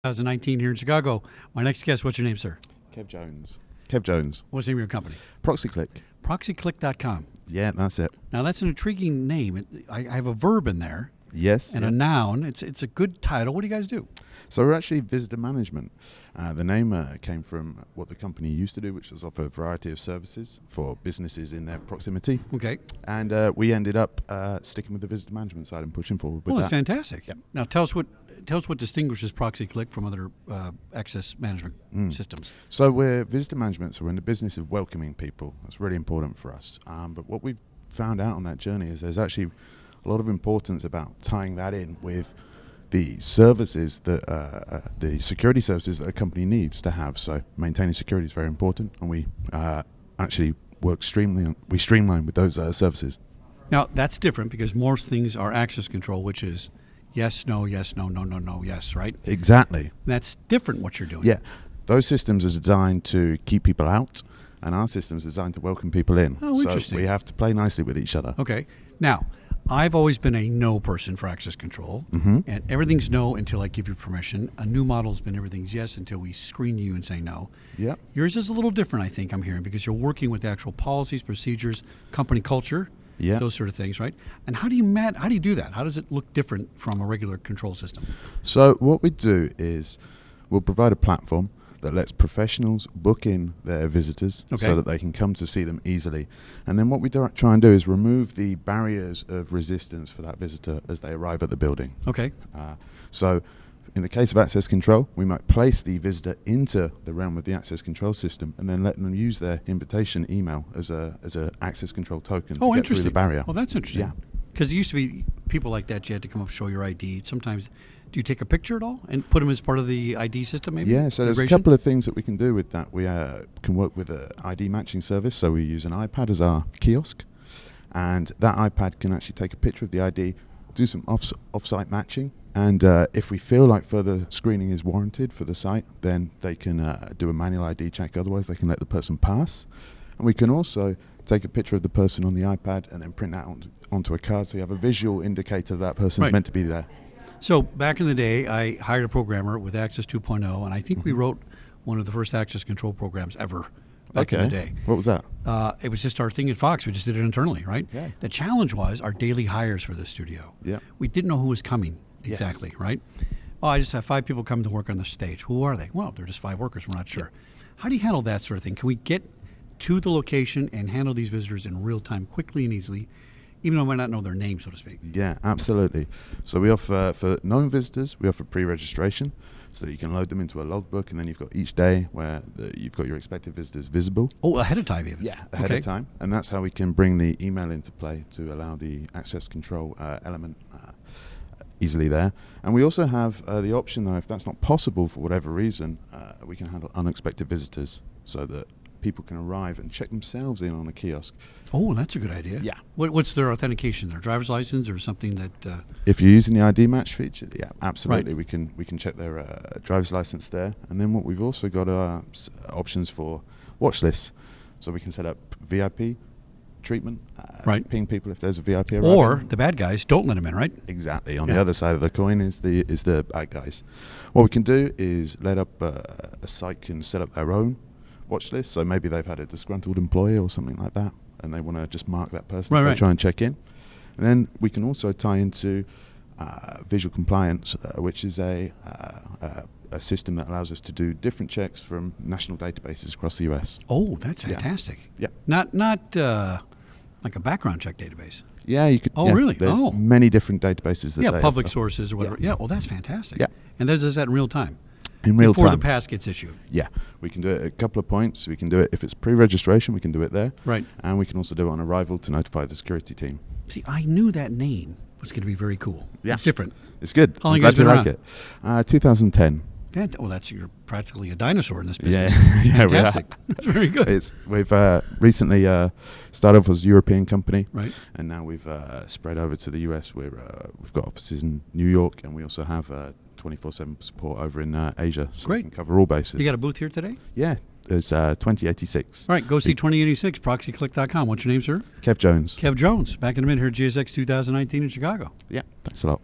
2019 here in Chicago. My next guest, what's your name, sir? Kev Jones. Kev Jones. What's the name of your company? ProxyClick. ProxyClick.com. Yeah, that's it. Now, that's an intriguing name. I have a verb in there Yes. and a noun. It's a good title. What do you guys do? So we're actually visitor management. The name came from what the company used to do, which was offer a variety of services for businesses in their proximity. Okay. And we ended up sticking with the visitor management side and pushing forward with Well, that's that. fantastic. Yep. Now, tell us what distinguishes ProxyClick from other access management systems. So we're visitor management, so we're in the business of welcoming people. That's really important for us. But what we've found out on that journey is there's actually a lot of importance about tying that in with the services that the security services that a company needs to have. So maintaining security is very important, and we actually streamline with those services. Now, that's different because most things are access control, which is yes, no, no, yes, right? Exactly. That's different what you're doing. Yeah, those systems are designed to keep people out, and our systems are designed to welcome people in. Oh, interesting. So we have to play nicely with each other. Okay. Now, I've always been a no person for access control, and everything's no until I give you permission. A new model's been everything's yes until we screen you and say no. Yeah. Yours is a little different, I think, I'm hearing, because you're working with actual policies, procedures, company culture, Yeah. those sort of things, right? And how do you do that? How does it look different from a regular control system? So what we do is we'll provide a platform that lets professionals book in their visitors so that they can come to see them easily. And then what we try and do is remove the barriers of resistance for that visitor as they arrive at the building. Okay. So in the case of access control, we might place the visitor into the realm of the access control system and then let them use their invitation email as a access control token to get through the barrier. Oh, that's interesting. Yeah. Because it used to be people like that, you had to come up and show your ID. Sometimes, do you take a picture at all and put them as part of the ID system maybe? Yeah, so there's a couple of things that we can do with that. We can work with an ID matching service, so we use an iPad as our kiosk, and that iPad can actually take a picture of the ID, do some off-site matching, and if we feel like further screening is warranted for the site, then they can do a manual ID check. Otherwise, they can let the person pass. And we can also take a picture of the person on the iPad and then print that onto a card, so you have a visual indicator that person's meant to be there. So back in the day, I hired a programmer with Access 2.0, and I think we wrote one of the first access control programs ever back in the day. What was that? It was just our thing at Fox. We just did it internally, right? Yeah. The challenge was our daily hires for the studio. Yeah. We didn't know who was coming exactly, right? Oh, I just have 5 people coming to work on the stage. Who are they? Well, they're just 5 workers. We're not sure. How do you handle that sort of thing? Can we get to the location and handle these visitors in real time, quickly and easily, even though we might not know their name, so to speak? Yeah, absolutely. So we offer, for known visitors, we offer pre-registration, so that you can load them into a logbook, and then you've got each day where you've got your expected visitors visible. Oh, ahead of time even? Yeah, ahead of time. And that's how we can bring the email into play to allow the access control element easily there. And we also have the option, though, if that's not possible for whatever reason, we can handle unexpected visitors so that people can arrive and check themselves in on a kiosk. Oh, that's a good idea. Yeah. What's their authentication? Their driver's license or something that... If you're using the ID match feature, yeah, absolutely. We can check their driver's license there. And then what we've also got are options for watch lists. So we can set up VIP treatment, ping people if there's a VIP arriving. Or the bad guys, don't let them in, right? Exactly. On the other side of the coin is the bad guys. What we can do is let up a site can set up their own watch list. So maybe they've had a disgruntled employee or something like that, and they want to just mark that person if they try and check in. And then we can also tie into visual compliance, which is a system that allows us to do different checks from national databases across the US. Oh, that's fantastic. Yeah. Not like a background check database. Yeah, you could. Oh, really? There's many different databases that they public offer. sources or whatever. Yeah, well, that's fantastic. Yeah. And that does that in real time. In real before time. the pass gets issued. Yeah, we can do it at a couple of points. We can do it if it's pre-registration, we can do it there. Right. And we can also do it on arrival to notify the security team. See, I knew that name was going to be very cool. Yeah. It's different. It's good. How long I'm you guys glad been you like it. 2010. Well, you're practically a dinosaur in this business. Yeah, Fantastic. That's very good. We've recently started off as a European company, right? And now we've spread over to the US. We've got offices in New York, and we also have 24/7 support over in Asia, so we can cover all bases. You got a booth here today? Yeah, it's 2086. All right, go see 2086, ProxyClick.com. What's your name, sir? Kev Jones. Kev Jones. Back in a minute here at GSX 2019 in Chicago. Yeah, thanks a lot.